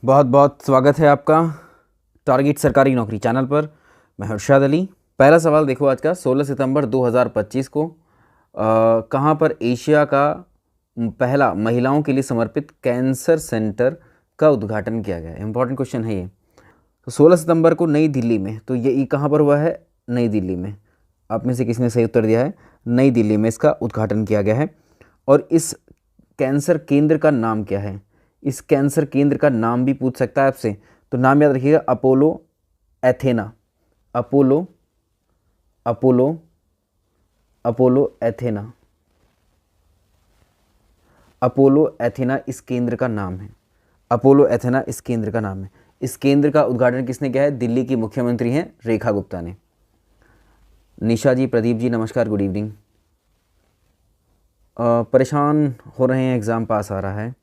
बहुत बहुत स्वागत है आपका टारगेट सरकारी नौकरी चैनल पर। मैं हर्षद अली। पहला सवाल देखो आज का, 16 सितंबर 2025 को कहाँ पर एशिया का पहला महिलाओं के लिए समर्पित कैंसर सेंटर का उद्घाटन किया गया है। इंपॉर्टेंट क्वेश्चन है ये। तो 16 सितंबर को नई दिल्ली में, तो ये कहाँ पर हुआ है? नई दिल्ली में। आप में से किसने सही उत्तर दिया है? नई दिल्ली में इसका उद्घाटन किया गया है। और इस कैंसर केंद्र का नाम क्या है? इस कैंसर केंद्र का नाम भी पूछ सकता है आपसे, तो नाम याद रखिएगा, Apollo Athena. Apollo Apollo Apollo Athena. Apollo Athena इस केंद्र का नाम है। अपोलो एथेना इस केंद्र का नाम है। इस केंद्र का उद्घाटन किसने किया है? दिल्ली की मुख्यमंत्री हैं रेखा गुप्ता ने। निशा जी, प्रदीप जी, नमस्कार, गुड इवनिंग। परेशान हो रहे हैं, एग्ज़ाम पास आ रहा है।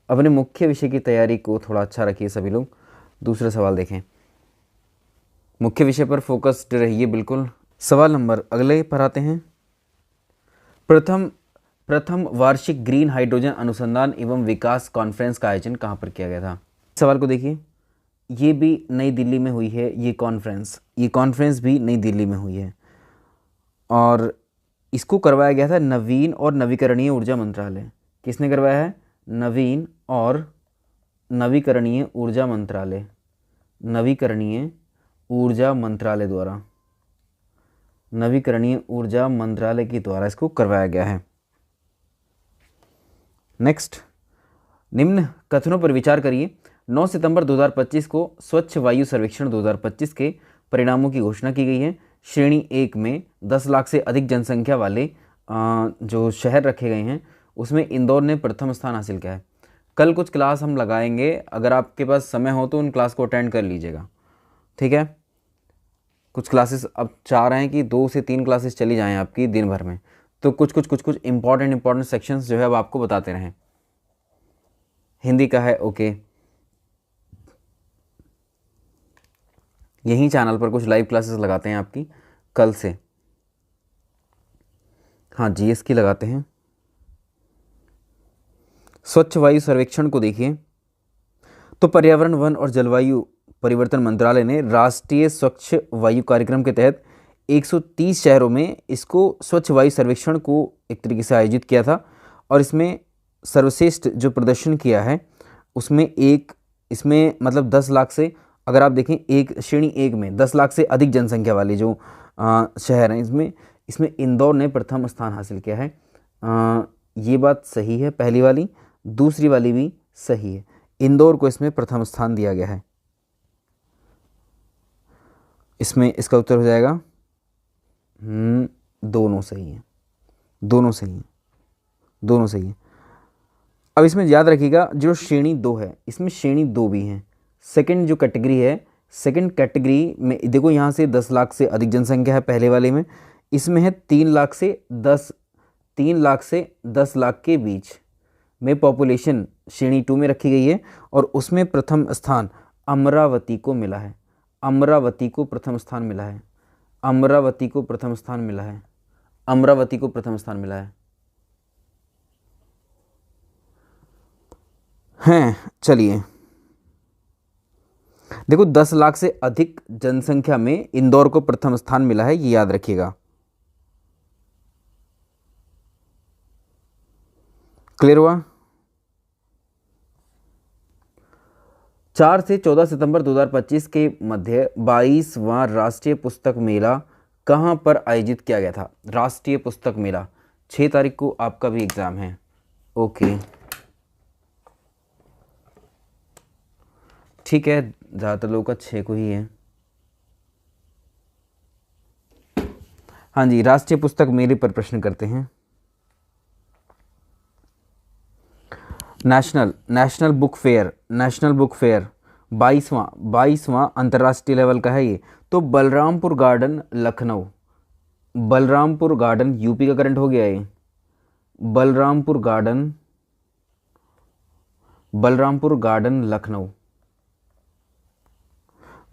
अपने मुख्य विषय की तैयारी को थोड़ा अच्छा रखिए सभी लोग। दूसरा सवाल देखें, मुख्य विषय पर फोकस्ड रहिए बिल्कुल। सवाल नंबर अगले पर आते हैं। प्रथम वार्षिक ग्रीन हाइड्रोजन अनुसंधान एवं विकास कॉन्फ्रेंस का आयोजन कहाँ पर किया गया था? सवाल को देखिए, ये भी नई दिल्ली में हुई है। ये कॉन्फ्रेंस भी नई दिल्ली में हुई है और इसको करवाया गया था नवीन और नवीकरणीय ऊर्जा मंत्रालय। किसने करवाया है? नवीन और नवीकरणीय ऊर्जा मंत्रालय। नवीकरणीय ऊर्जा मंत्रालय द्वारा, नवीकरणीय ऊर्जा मंत्रालय के द्वारा इसको करवाया गया है। नेक्स्ट, निम्न कथनों पर विचार करिए। 9 सितंबर 2025 को स्वच्छ वायु सर्वेक्षण 2025 के परिणामों की घोषणा की गई है। श्रेणी 1 में 10 लाख से अधिक जनसंख्या वाले जो शहर रखे गए हैं उसमें इंदौर ने प्रथम स्थान हासिल किया है। कल कुछ क्लास हम लगाएंगे, अगर आपके पास समय हो तो उन क्लास को अटेंड कर लीजिएगा, ठीक है। कुछ क्लासेस अब चाह रहे हैं कि 2 से 3 क्लासेस चली जाएं आपकी दिन भर में, तो कुछ इंपॉर्टेंट सेक्शंस जो है अब आपको बताते रहें। हिंदी का है, ओके। यही चैनल पर कुछ लाइव क्लासेस लगाते हैं आपकी कल से। हाँ, जीएस की लगाते हैं। स्वच्छ वायु सर्वेक्षण को देखिए, तो पर्यावरण, वन और जलवायु परिवर्तन मंत्रालय ने राष्ट्रीय स्वच्छ वायु कार्यक्रम के तहत 130 शहरों में इसको स्वच्छ वायु सर्वेक्षण को एक तरीके से आयोजित किया था। और इसमें सर्वश्रेष्ठ जो प्रदर्शन किया है इसमें मतलब 10 लाख से, अगर आप देखें एक श्रेणी 1 में 10 लाख से अधिक जनसंख्या वाले जो शहर हैं, इसमें इंदौर ने प्रथम स्थान हासिल किया है। ये बात सही है, पहली वाली। दूसरी वाली भी सही है, इंदौर को इसमें प्रथम स्थान दिया गया है। इसमें इसका उत्तर हो जाएगा दोनों सही है, दोनों सही है, दोनों सही है। अब इसमें याद रखिएगा, जो श्रेणी 2 है इसमें श्रेणी 2 भी है। सेकंड जो कैटेगरी है, सेकंड कैटेगरी में देखो, यहाँ से 10 लाख से अधिक जनसंख्या है पहले वाले में। इसमें है 3 लाख से 10 लाख के बीच में पॉपुलेशन श्रेणी 2 में रखी गई है और उसमें प्रथम स्थान अमरावती को मिला है। अमरावती को प्रथम स्थान मिला है। अमरावती को प्रथम स्थान मिला है। अमरावती को प्रथम स्थान मिला है। हैं, चलिए देखो, 10 लाख से अधिक जनसंख्या में इंदौर को प्रथम स्थान मिला है, ये याद रखिएगा। क्लियर हुआ? 4 से 14 सितंबर 2025 के मध्य 22वां राष्ट्रीय पुस्तक मेला कहाँ पर आयोजित किया गया था? राष्ट्रीय पुस्तक मेला 6 तारीख को आपका भी एग्जाम है, ओके, ठीक है। ज़्यादातर लोगों का 6 को ही है। हाँ जी, राष्ट्रीय पुस्तक मेले पर प्रश्न करते हैं। नेशनल बुक फेयर 22वां अंतर्राष्ट्रीय लेवल का है ये। तो Balrampur garden Lucknow, Balrampur garden UP का करंट हो गया है। Balrampur garden Lucknow,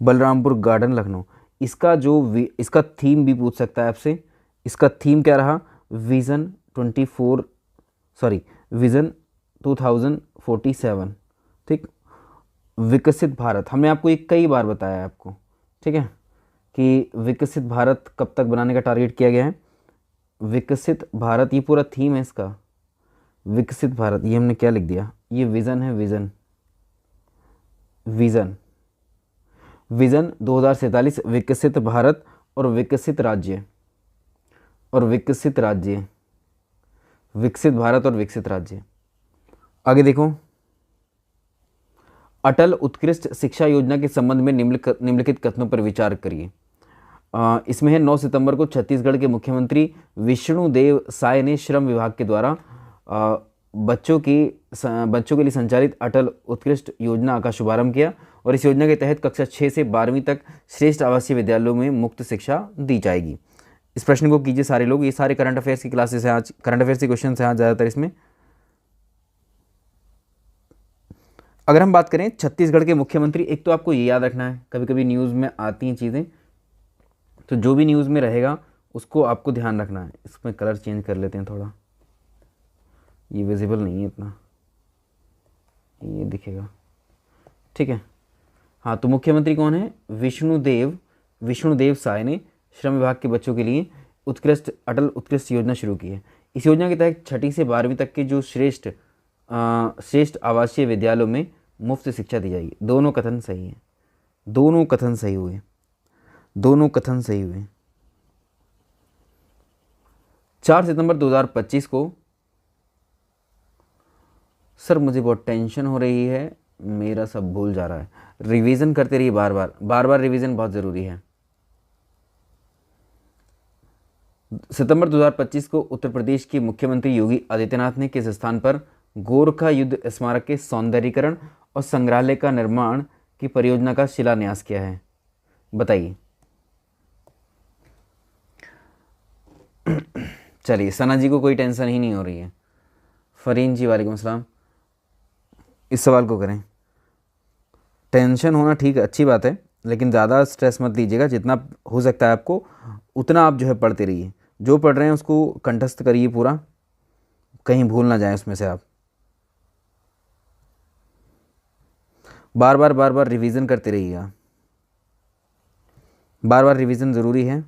Balrampur garden Lucknow. इसका थीम भी पूछ सकता है आपसे। इसका थीम क्या रहा? विज़न 2047, ठीक। विकसित भारत, हमने आपको ये कई बार बताया है आपको, ठीक है, कि विकसित भारत कब तक बनाने का टारगेट किया गया है। विकसित भारत, ये पूरा थीम है इसका, विकसित भारत, ये हमने क्या लिख दिया, ये विज़न है, विज़न, विज़न, विज़न 2047, विकसित भारत और विकसित राज्य, और विकसित राज्य, विकसित भारत और विकसित राज्य। आगे देखो, अटल उत्कृष्ट शिक्षा योजना के संबंध में निम्नलिखित कथनों पर विचार करिए। इसमें है 9 सितंबर को छत्तीसगढ़ के मुख्यमंत्री विष्णुदेव साय ने श्रम विभाग के द्वारा बच्चों के लिए संचालित अटल उत्कृष्ट योजना का शुभारंभ किया, और इस योजना के तहत कक्षा 6 से 12वीं तक श्रेष्ठ आवासीय विद्यालयों में मुफ्त शिक्षा दी जाएगी। इस प्रश्न को कीजिए सारे लोग, ये सारे करंट अफेयर्स की क्लासेस हैं आज, करंट अफेयर्स के क्वेश्चन हैं आज ज़्यादातर इसमें। अगर हम बात करें छत्तीसगढ़ के मुख्यमंत्री, एक तो आपको ये याद रखना है, कभी कभी न्यूज़ में आती हैं चीज़ें, तो जो भी न्यूज़ में रहेगा उसको आपको ध्यान रखना है। इसमें कलर चेंज कर लेते हैं थोड़ा, ये विजिबल नहीं है इतना, ये दिखेगा, ठीक है। हाँ, तो मुख्यमंत्री कौन है, विष्णुदेव साय ने श्रम विभाग के बच्चों के लिए अटल उत्कृष्ट योजना शुरू की है। इस योजना के तहत 6ठी से 12वीं तक के जो श्रेष्ठ आवासीय विद्यालयों में मुफ्त शिक्षा दी जाएगी। दोनों कथन सही हैं, दोनों कथन सही हुए, दोनों कथन सही हुए। 4 सितंबर 2025 को, सर मुझे बहुत टेंशन हो रही है, मेरा सब भूल जा रहा है, रिवीजन करते रहिए, बार बार रिवीजन बहुत ज़रूरी है। सितंबर 2025 को उत्तर प्रदेश के मुख्यमंत्री योगी आदित्यनाथ ने किस स्थान पर गोरखा युद्ध स्मारक के सौंदर्यीकरण और संग्रहालय का निर्माण की परियोजना का शिलान्यास किया है, बताइए। चलिए, सना जी को कोई टेंशन ही नहीं हो रही है। फरीन जी वालेकुम अस्सलाम, इस सवाल को करें। टेंशन होना ठीक है, अच्छी बात है, लेकिन ज़्यादा स्ट्रेस मत लीजिएगा, जितना हो सकता है आपको उतना आप जो है पढ़ते रहिए, जो पढ़ रहे हैं उसको कंठस्थ करिए पूरा, कहीं भूल ना जाए उसमें से आप। बार बार रिवीजन करते रहिएगा, बार रिवीजन ज़रूरी है।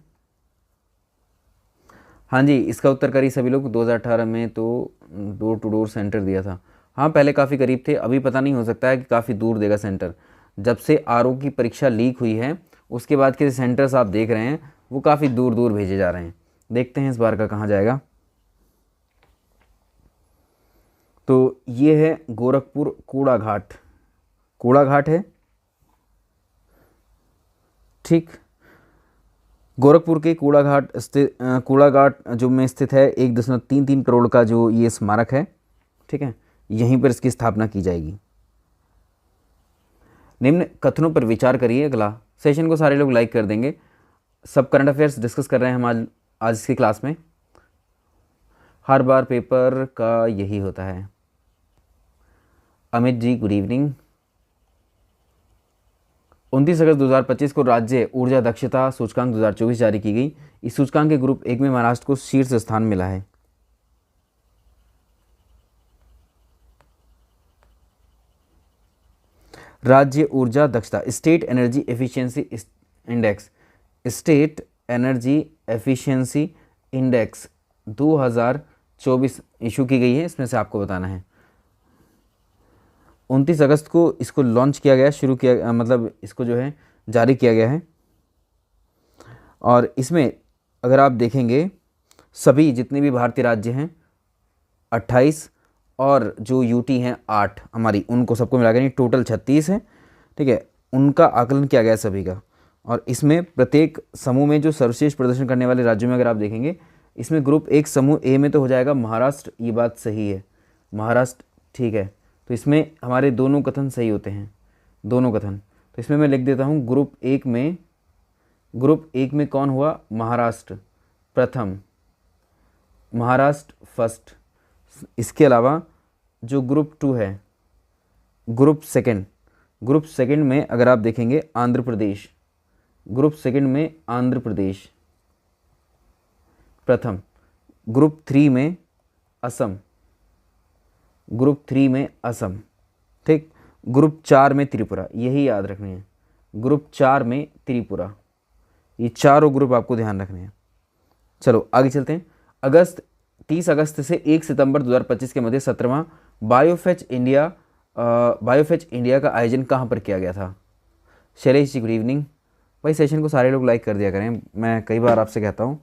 हाँ जी, इसका उत्तर करिए सभी लोग। 2018 में तो डोर टू डोर सेंटर दिया था। हाँ, पहले काफ़ी करीब थे, अभी पता नहीं, हो सकता है कि काफ़ी दूर देगा सेंटर। जब से आरओ की परीक्षा लीक हुई है उसके बाद के सेंटर्स आप देख रहे हैं वो काफ़ी दूर दूर भेजे जा रहे हैं। देखते हैं इस बार का कहाँ जाएगा। तो ये है गोरखपुर कूड़ा घाट है, ठीक। गोरखपुर के कूड़ा घाट जो में स्थित है 1.33 करोड़ का जो ये स्मारक है, ठीक है, यहीं पर इसकी स्थापना की जाएगी। निम्न कथनों पर विचार करिए। अगला सेशन को सारे लोग लाइक कर देंगे। सब करंट अफेयर्स डिस्कस कर रहे हैं हम आज इसकी क्लास में। हर बार पेपर का यही होता है। Amit ji good evening. 29 अगस्त 2025 को राज्य ऊर्जा दक्षता सूचकांक 2024 जारी की गई। इस सूचकांक के ग्रुप 1 में महाराष्ट्र को शीर्ष स्थान मिला है। राज्य ऊर्जा दक्षता state energy efficiency index 2024 issue की गई है। इसमें से आपको बताना है 29 अगस्त को इसको लॉन्च किया गया, शुरू किया, मतलब इसको जो है जारी किया गया है। और इसमें अगर आप देखेंगे सभी जितने भी भारतीय राज्य हैं 28 और जो यूटी हैं 8 हमारी, उनको सबको मिला के टोटल 36 है, ठीक है। उनका आकलन किया गया सभी का। और इसमें प्रत्येक समूह में जो सर्वश्रेष्ठ प्रदर्शन करने वाले राज्यों में अगर आप देखेंगे, इसमें ग्रुप 1 समूह ए में तो हो जाएगा महाराष्ट्र, ये बात सही है, महाराष्ट्र, ठीक है। तो इसमें हमारे दोनों कथन सही होते हैं, दोनों कथन। तो इसमें मैं लिख देता हूँ ग्रुप एक में कौन हुआ, महाराष्ट्र प्रथम, महाराष्ट्र फर्स्ट। इसके अलावा जो ग्रुप 2 है, ग्रुप सेकंड में अगर आप देखेंगे आंध्र प्रदेश, ग्रुप सेकंड में आंध्र प्रदेश प्रथम। ग्रुप 3 में असम, ग्रुप 3 में असम, ठीक। ग्रुप 4 में त्रिपुरा, यही याद रखनी है, ग्रुप 4 में त्रिपुरा, ये चारों ग्रुप आपको ध्यान रखने हैं। चलो आगे चलते हैं। 30 अगस्त से 1 सितंबर 2025 के मध्य 17वां बायोफेच इंडिया का आयोजन कहाँ पर किया गया था? Shailesh ji good evening. भाई सेशन को सारे लोग लाइक कर दिया करें, मैं कई बार आपसे कहता हूँ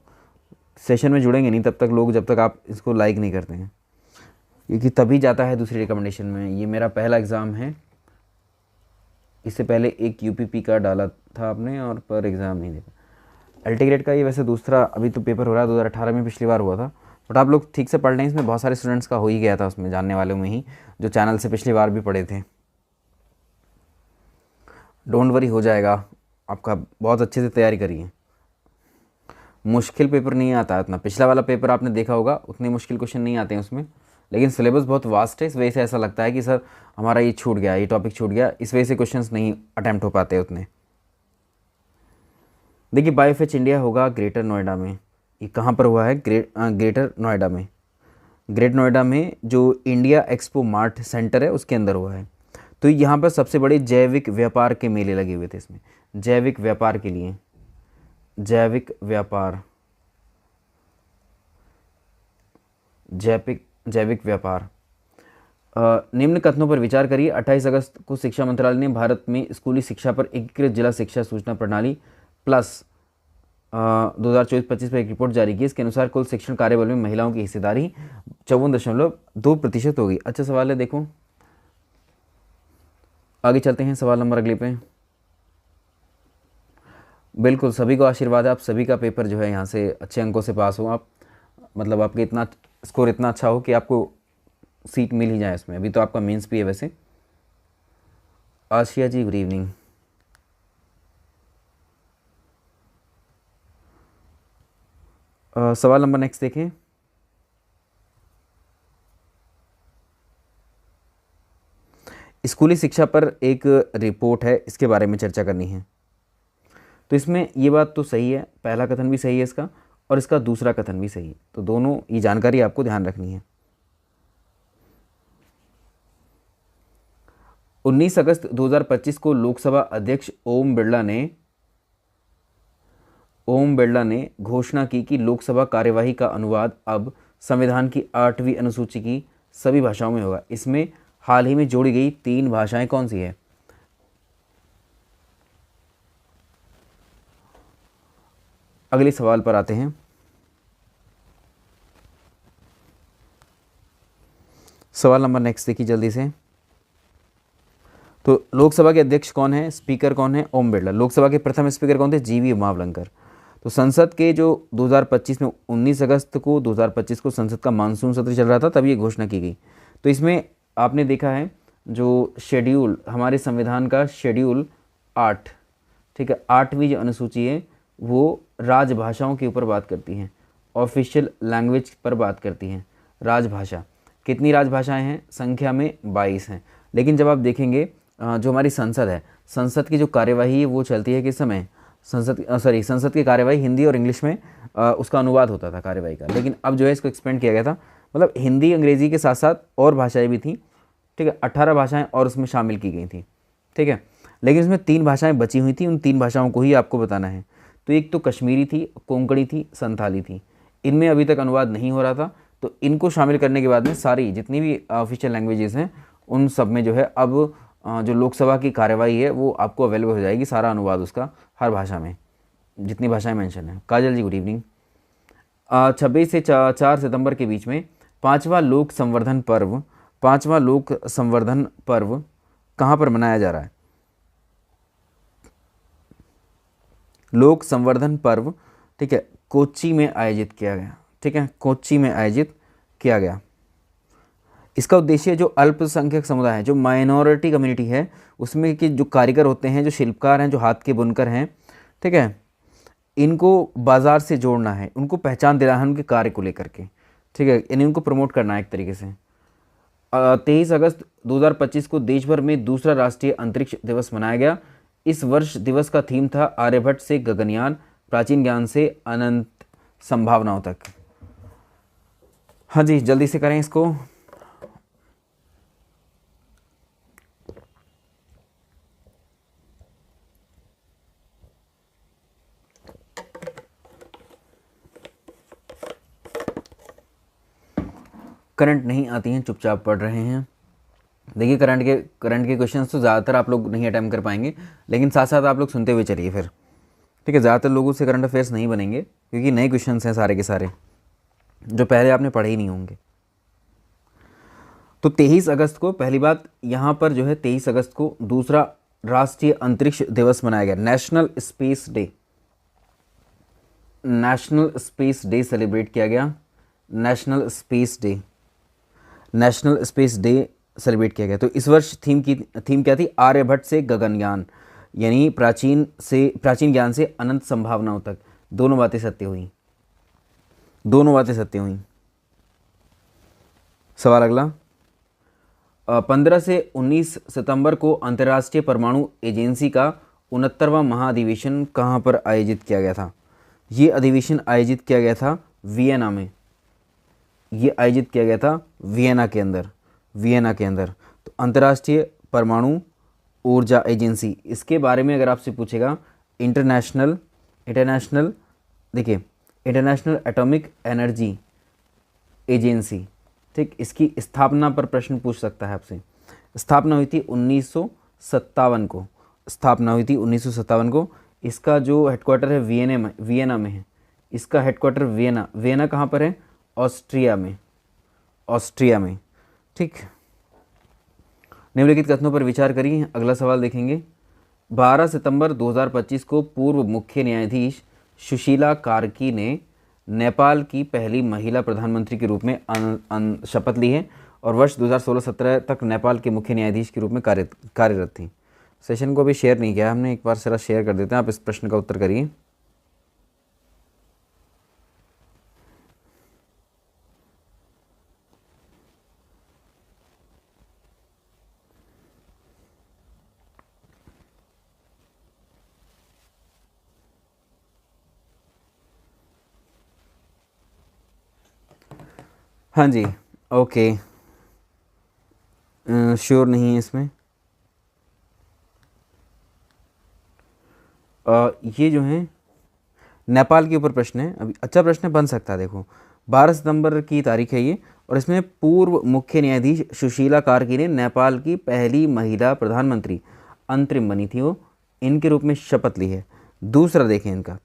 सेशन में जुड़ेंगे नहीं तब तक लोग, जब तक आप इसको लाइक नहीं करते हैं, क्योंकि तभी जाता है दूसरी रिकमेंडेशन में। ये मेरा पहला एग्ज़ाम है, इससे पहले एक यूपीपी का डाला था आपने और पर एग्ज़ाम नहीं देखा। अल्टीग्रेड का ये वैसे दूसरा अभी तो पेपर हो रहा है, 2018 में पिछली बार हुआ था, बट आप लोग ठीक से पढ़ लें, इसमें बहुत सारे स्टूडेंट्स का हो ही गया था, उसमें जानने वालों में ही, जो चैनल से पिछली बार भी पढ़े थे। डोंट वरी, हो जाएगा आपका, बहुत अच्छे से तैयारी करिए। मुश्किल पेपर नहीं आता इतना, पिछला वाला पेपर आपने देखा होगा, उतने मुश्किल क्वेश्चन नहीं आते हैं उसमें, लेकिन सिलेबस बहुत वास्ट है, इस वजह से ऐसा लगता है कि सर हमारा ये छूट गया, ये टॉपिक छूट गया, इस वजह से क्वेश्चंस नहीं अटैम्प्ट हो पाते उतने। देखिए बायोफेच इंडिया होगा ग्रेटर नोएडा में, ये कहाँ पर हुआ है? ग्रेटर नोएडा में, ग्रेट नोएडा में जो इंडिया एक्सपो मार्ट सेंटर है उसके अंदर हुआ है। तो यहाँ पर सबसे बड़े जैविक व्यापार के मेले लगे हुए थे इसमें, जैविक व्यापार के लिए, जैविक व्यापार, जैविक व्यापार। निम्न कथनों पर विचार करिए। 28 अगस्त को शिक्षा मंत्रालय ने भारत में स्कूली शिक्षा पर एकीकृत जिला शिक्षा सूचना प्रणाली प्लस 2024-25 पर एक रिपोर्ट जारी की। इसके अनुसार कुल शिक्षण कार्यबल में महिलाओं की हिस्सेदारी 54.2% होगी। अच्छा सवाल है, देखो आगे चलते हैं, सवाल नंबर अगले पे। बिल्कुल सभी को आशीर्वाद है, आप सभी का पेपर जो है यहाँ से अच्छे अंकों से पास हो आप, मतलब आपके इतना स्कोर इतना अच्छा हो कि आपको सीट मिल ही जाए इसमें। अभी तो आपका मेंस भी है वैसे। आशिया जी गुड इवनिंग। सवाल नंबर नेक्स्ट देखें। स्कूली शिक्षा पर एक रिपोर्ट है, इसके बारे में चर्चा करनी है। तो इसमें ये बात तो सही है, पहला कथन भी सही है इसका, और इसका दूसरा कथन भी सही है, तो दोनों ये जानकारी आपको ध्यान रखनी है। 19 अगस्त 2025 को लोकसभा अध्यक्ष ओम बिरला ने घोषणा की कि लोकसभा कार्यवाही का अनुवाद अब संविधान की 8वीं अनुसूची की सभी भाषाओं में होगा। इसमें हाल ही में जोड़ी गई 3 भाषाएं कौन सी है? अगले सवाल पर आते हैं। सवाल नंबर नेक्स्ट देखिए जल्दी से। तो लोकसभा के अध्यक्ष कौन है, स्पीकर कौन है? ओम बिरला। लोकसभा के प्रथम स्पीकर कौन थे? जीवी उमावलंकर। तो संसद के जो 2025 में 19 अगस्त को 2025 को संसद का मानसून सत्र चल रहा था, तब ये घोषणा की गई। तो इसमें आपने देखा है जो शेड्यूल, हमारे संविधान का शेड्यूल 8, ठीक है, 8वीं जो अनुसूची है वो राजभाषाओं के ऊपर बात करती हैं, ऑफिशियल लैंग्वेज पर बात करती हैं। राजभाषा, कितनी राजभाषाएं हैं? संख्या में 22 हैं। लेकिन जब आप देखेंगे जो हमारी संसद है, संसद की जो कार्यवाही है वो चलती है किस समय? संसद की कार्यवाही हिंदी और इंग्लिश में उसका अनुवाद होता था कार्यवाही का, लेकिन अब जो है इसको एक्सपेंड किया गया था, मतलब हिंदी अंग्रेज़ी के साथ साथ और भाषाएं भी थी, ठीक है, 18 भाषाएं और उसमें शामिल की गई थी, ठीक है। लेकिन इसमें 3 भाषाएं बची हुई थी, उन 3 भाषाओं को ही आपको बताना है। तो एक तो कश्मीरी थी, कोंकणी थी, संथाली थी, इनमें अभी तक अनुवाद नहीं हो रहा था। तो इनको शामिल करने के बाद में सारी जितनी भी ऑफिशियल लैंग्वेजेस हैं उन सब में जो है अब जो लोकसभा की कार्यवाही है वो आपको अवेलेबल हो जाएगी, सारा अनुवाद उसका हर भाषा में, जितनी भाषाएं मेंशन है। काजल जी गुड इवनिंग। 26 से 4 सितंबर के बीच में 5वां लोक संवर्धन पर्व कहाँ पर मनाया जा रहा है? लोक संवर्धन पर्व, ठीक है, कोच्चि में आयोजित किया गया, ठीक है, कोच्चि में आयोजित किया गया। इसका उद्देश्य जो अल्पसंख्यक समुदाय है, जो माइनॉरिटी कम्युनिटी है, उसमें के जो कारीगर होते हैं, जो शिल्पकार हैं, जो हाथ के बुनकर हैं, ठीक है, इनको बाज़ार से जोड़ना है, उनको पहचान दिलाना है उनके कार्य को लेकर के, ठीक है, यानी उनको प्रमोट करना है एक तरीके से। 23 अगस्त 2025 को देश भर में दूसरा राष्ट्रीय अंतरिक्ष दिवस मनाया गया। इस वर्ष दिवस का थीम था आर्यभट्ट से गगनयान, प्राचीन ज्ञान से अनंत संभावनाओं तक। हाँ जी, जल्दी से करें इसको। करंट नहीं आती हैं, चुपचाप पढ़ रहे हैं। देखिए करंट के क्वेश्चंस तो ज़्यादातर आप लोग नहीं अटैम्प्ट कर पाएंगे, लेकिन साथ साथ आप लोग सुनते हुए चलिए फिर, ठीक है। ज़्यादातर लोगों से करंट अफेयर्स नहीं बनेंगे क्योंकि नए क्वेश्चंस हैं सारे के सारे, जो पहले आपने पढ़े ही नहीं होंगे। तो 23 अगस्त को पहली बात यहाँ पर जो है 23 अगस्त को दूसरा राष्ट्रीय अंतरिक्ष दिवस मनाया गया, national space day. National space day celebrate किया गया, national space day, national space day celebrate किया गया। तो इस वर्ष थीम क्या थी? आर्यभट्ट से गगनयान, यानी प्राचीन ज्ञान से अनंत संभावनाओं तक। दोनों बातें सत्य हुई, दोनों बातें सत्य हुई। सवाल अगला, 15 से 19 सितंबर को अंतर्राष्ट्रीय परमाणु एजेंसी का 69वां महाधिवेशन कहाँ पर आयोजित किया गया था? ये अधिवेशन आयोजित किया गया था वियना में, ये आयोजित किया गया था वियना के अंदर, वियना के अंदर। तो अंतर्राष्ट्रीय परमाणु ऊर्जा एजेंसी, इसके बारे में अगर आपसे पूछेगा, इंटरनेशनल देखिए इंटरनेशनल एटॉमिक एनर्जी एजेंसी, ठीक, इसकी स्थापना पर प्रश्न पूछ सकता है आपसे। स्थापना हुई थी 1957 को, स्थापना हुई थी 1957 को। इसका जो हेडक्वार्टर है वियना में है, इसका हेडक्वार्टर वियना कहाँ पर है? ऑस्ट्रिया में, ऑस्ट्रिया में, ठीक। निम्नलिखित कथनों पर विचार करिए। अगला सवाल देखेंगे, 12 सितंबर 2025 को पूर्व मुख्य न्यायाधीश सुशीला कार्की ने नेपाल की पहली महिला प्रधानमंत्री के रूप में शपथ ली है और वर्ष 2016-17 तक नेपाल के मुख्य न्यायाधीश के रूप में कार्यरत थी। सेशन को अभी शेयर नहीं किया हमने, एक बार जरा शेयर कर देते हैं, आप इस प्रश्न का उत्तर करिए। हाँ जी, ओके, श्योर नहीं है इसमें। ये जो है नेपाल के ऊपर प्रश्न है, अभी अच्छा प्रश्न बन सकता है। देखो 12 सितंबर की तारीख है ये, और इसमें पूर्व मुख्य न्यायाधीश सुशीला कार्की ने नेपाल की पहली महिला प्रधानमंत्री, अंतरिम बनी थी वो, इनके रूप में शपथ ली है। दूसरा देखें इनका,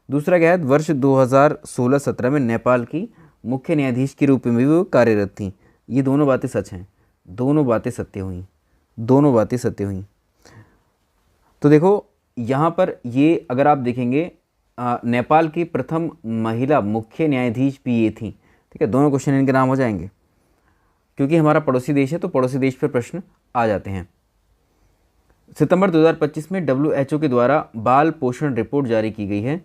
दूसरा क्या है? वर्ष 2016-17 में नेपाल की मुख्य न्यायाधीश के रूप में भी वो कार्यरत थी। ये दोनों बातें सच हैं, दोनों बातें सत्य हुई, दोनों बातें सत्य हुई। तो देखो यहाँ पर ये अगर आप देखेंगे, नेपाल की प्रथम महिला मुख्य न्यायाधीश भी ये थी, ठीक है। दोनों क्वेश्चन इनके नाम हो जाएंगे, क्योंकि हमारा पड़ोसी देश है तो पड़ोसी देश पर प्रश्न आ जाते हैं। सितंबर 2025 में WHO के द्वारा बाल पोषण रिपोर्ट जारी की गई है।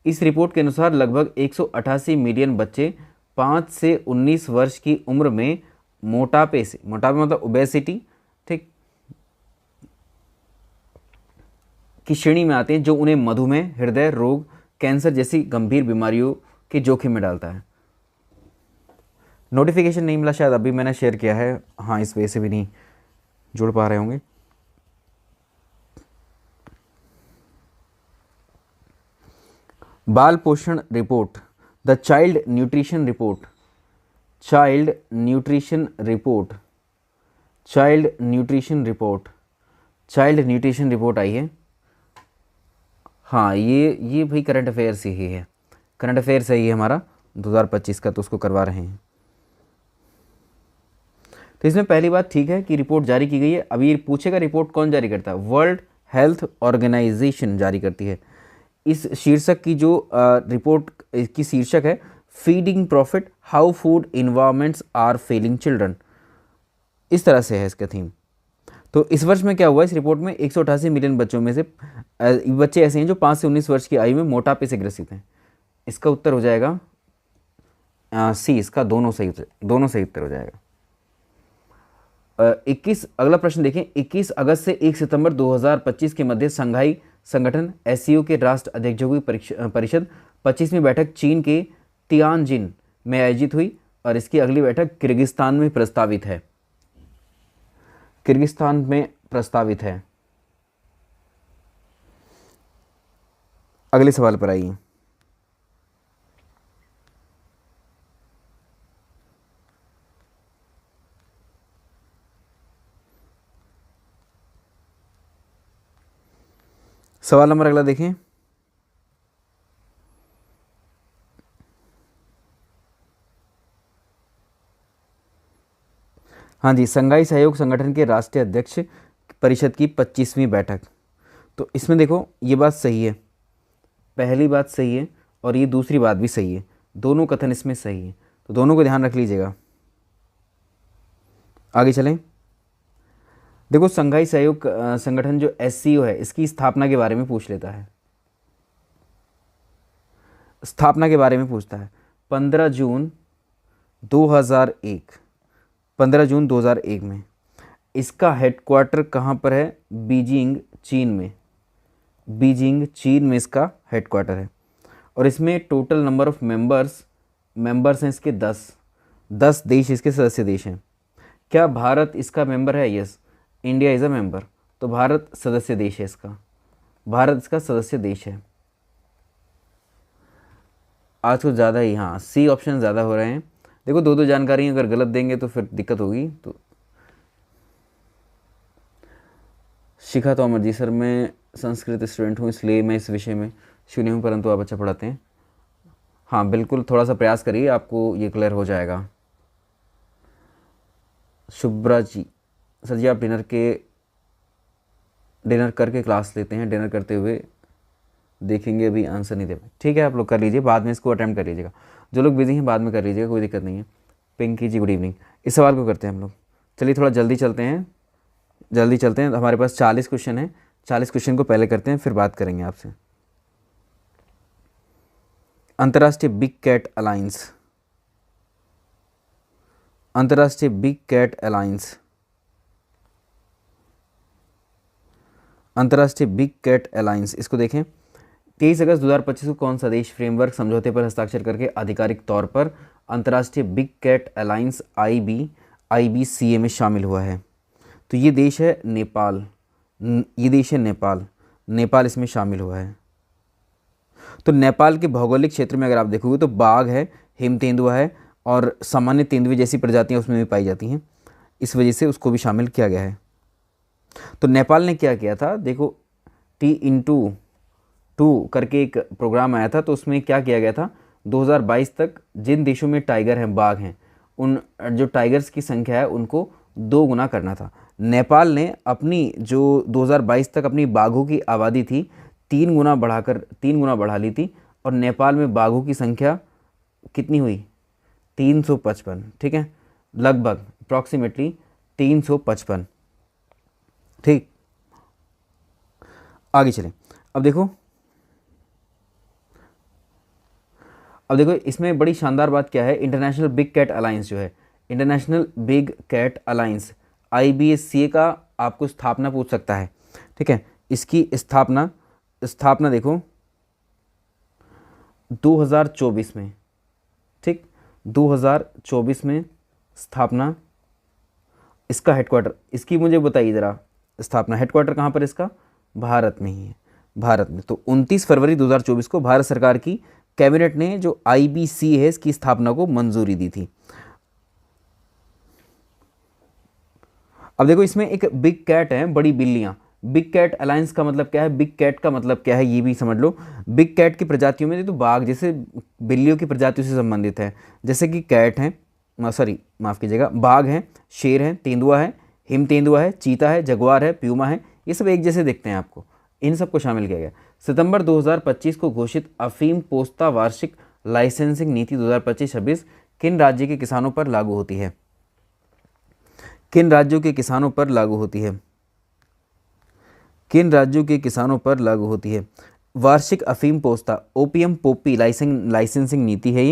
इस रिपोर्ट के अनुसार लगभग 188 मिलियन बच्चे 5 से 19 वर्ष की उम्र में मोटापे मतलब ओबेसिटी, ठीक, की श्रेणी में आते हैं, जो उन्हें मधुमेह, हृदय रोग, कैंसर जैसी गंभीर बीमारियों के जोखिम में डालता है। नोटिफिकेशन नहीं मिला शायद, अभी मैंने शेयर किया है, हाँ इस वजह से भी नहीं जुड़ पा रहे होंगे। बाल पोषण report, the child nutrition report, child nutrition report, child nutrition report, child nutrition report आई है। हाँ ये भाई करंट अफेयर्स ही है, करंट अफेयर्स है ये हमारा 2025 का, तो उसको करवा रहे हैं। तो इसमें पहली बात ठीक है कि रिपोर्ट जारी की गई है। अभी ये पूछेगा रिपोर्ट कौन जारी करता है? वर्ल्ड हेल्थ ऑर्गेनाइजेशन जारी करती है। इस शीर्षक की जो रिपोर्ट की शीर्षक है, feeding profit, how food environments are failing children, इस तरह से है इसका थीम। तो इस वर्ष में क्या हुआ? इस रिपोर्ट में 188 मिलियन बच्चों में से बच्चे ऐसे हैं जो 5 से 19 वर्ष की आयु में मोटापे से ग्रसित हैं। इसका उत्तर हो जाएगा सी, इसका दोनों सही उत्तर हो जाएगा। 21 अगला प्रश्न देखें, 21 अगस्त से 1 सितंबर 2025 के मध्य शंघाई संगठन एससीओ के राष्ट्र अध्यक्षों की परिषद 25वीं बैठक चीन के तियानजिन में आयोजित हुई और इसकी अगली बैठक किर्गिस्तान में प्रस्तावित है। किर्गिस्तान में प्रस्तावित है। अगले सवाल पर आइए। सवाल नंबर अगला देखें। हाँ जी, संघाई सहयोग संगठन के राष्ट्रीय अध्यक्ष परिषद की 25वीं बैठक। तो इसमें देखो ये बात सही है, पहली बात सही है और ये दूसरी बात भी सही है, दोनों कथन इसमें सही है, तो दोनों को ध्यान रख लीजिएगा। आगे चलें। देखो संघाई सहयोग संगठन जो SCO है, इसकी स्थापना के बारे में पूछ लेता है, स्थापना के बारे में पूछता है। 15 जून 2001, 15 जून 2001 में। इसका हेडक्वार्टर कहाँ पर है? बीजिंग, चीन में। बीजिंग, चीन में इसका हेडक्वार्टर है। और इसमें टोटल नंबर ऑफ मेंबर्स हैं इसके 10 देश इसके सदस्य देश हैं। क्या भारत इसका मेंबर है? Yes, India is a member. तो भारत सदस्य देश है इसका, भारत इसका सदस्य देश है। आज कुछ ज़्यादा ही, हाँ, सी ऑप्शन ज़्यादा हो रहे हैं। देखो दो जानकारी अगर गलत देंगे तो फिर दिक्कत होगी। तो शिखा तोमर जी, सर मैं संस्कृत स्टूडेंट हूँ इसलिए मैं इस विषय में शून्य हूँ, परंतु आप अच्छा पढ़ाते हैं। हाँ बिल्कुल, थोड़ा सा प्रयास करिए, आपको ये क्लियर हो जाएगा। शुभ्रा जी, सर जी आप डिनर करके क्लास लेते हैं, डिनर करते हुए देखेंगे, अभी आंसर नहीं दे पाए। ठीक है, आप लोग कर लीजिए, बाद में इसको अटैम्प्ट कर लीजिएगा। जो लोग बिजी हैं बाद में कर लीजिएगा, कोई दिक्कत नहीं है। पिंकी जी गुड इवनिंग। इस सवाल को करते हैं हम लोग। चलिए थोड़ा जल्दी चलते हैं, हमारे पास 40 क्वेश्चन हैं। 40 क्वेश्चन को पहले करते हैं, फिर बात करेंगे आपसे। अंतर्राष्ट्रीय बिग कैट अलायंस, अंतर्राष्ट्रीय बिग कैट अलायंस, अंतर्राष्ट्रीय बिग कैट अलायंस, इसको देखें। 23 अगस्त 2025 को कौन सा देश फ्रेमवर्क समझौते पर हस्ताक्षर करके आधिकारिक तौर पर अंतर्राष्ट्रीय बिग कैट अलायंस IBCA में शामिल हुआ है? तो ये देश है नेपाल। ये देश है नेपाल, नेपाल इसमें शामिल हुआ है। तो नेपाल के भौगोलिक क्षेत्र में अगर आप देखोगे तो बाघ है, हिम तेंदुआ है और सामान्य तेंदुए जैसी प्रजातियां उसमें भी पाई जाती हैं, इस वजह से उसको भी शामिल किया गया है। तो नेपाल ने क्या किया था, देखो T*2 करके एक प्रोग्राम आया था, तो उसमें क्या किया गया था, 2022 तक जिन देशों में टाइगर हैं, बाघ हैं, उन जो टाइगर्स की संख्या है उनको 2 गुना करना था। नेपाल ने अपनी जो 2022 तक अपनी बाघों की आबादी थी 3 गुना बढ़ा ली थी, और नेपाल में बाघों की संख्या कितनी हुई? 355। ठीक है, लगभग अप्रॉक्सीमेटली 355। ठीक, आगे चलें। अब देखो इसमें बड़ी शानदार बात क्या है, इंटरनेशनल बिग कैट अलायंस जो है, international big cat alliance IBCA का आपको स्थापना पूछ सकता है। ठीक है, इसकी स्थापना देखो 2024 में। ठीक, 2024 में स्थापना। इसका हेडक्वार्टर, इसकी मुझे बताइए ज़रा, स्थापना हेडक्वार्टर कहाँ पर इसका? भारत में ही है, भारत में। तो 29 फरवरी 2024 को भारत सरकार की कैबिनेट ने जो IBCA है इसकी स्थापना को मंजूरी दी थी। अब देखो इसमें एक बिग कैट है, बड़ी बिल्लियां। बिग कैट अलायंस का मतलब क्या है, बिग कैट का मतलब क्या है ये भी समझ लो। बिग कैट की प्रजातियों में तो बाघ जैसे बिल्लियों की प्रजातियों से संबंधित है, जैसे कि कैट है, माफ़ कीजिएगा, बाघ है, शेर है, तेंदुआ है, हिम तेंदुआ है, चीता है, जगुआर है, प्यूमा है, ये सब एक जैसे दिखते हैं आपको, इन सबको शामिल किया गया। सितंबर 2025 को घोषित अफीम पोस्ता वार्षिक लाइसेंसिंग नीति 2025-26 किन राज्य के किसानों पर लागू होती है? किन राज्यों के किसानों पर लागू होती है? किन राज्यों के किसानों पर लागू होती है? वार्षिक अफीम पोस्ता, ओपीएम पोपी लाइसेंसिंग नीति है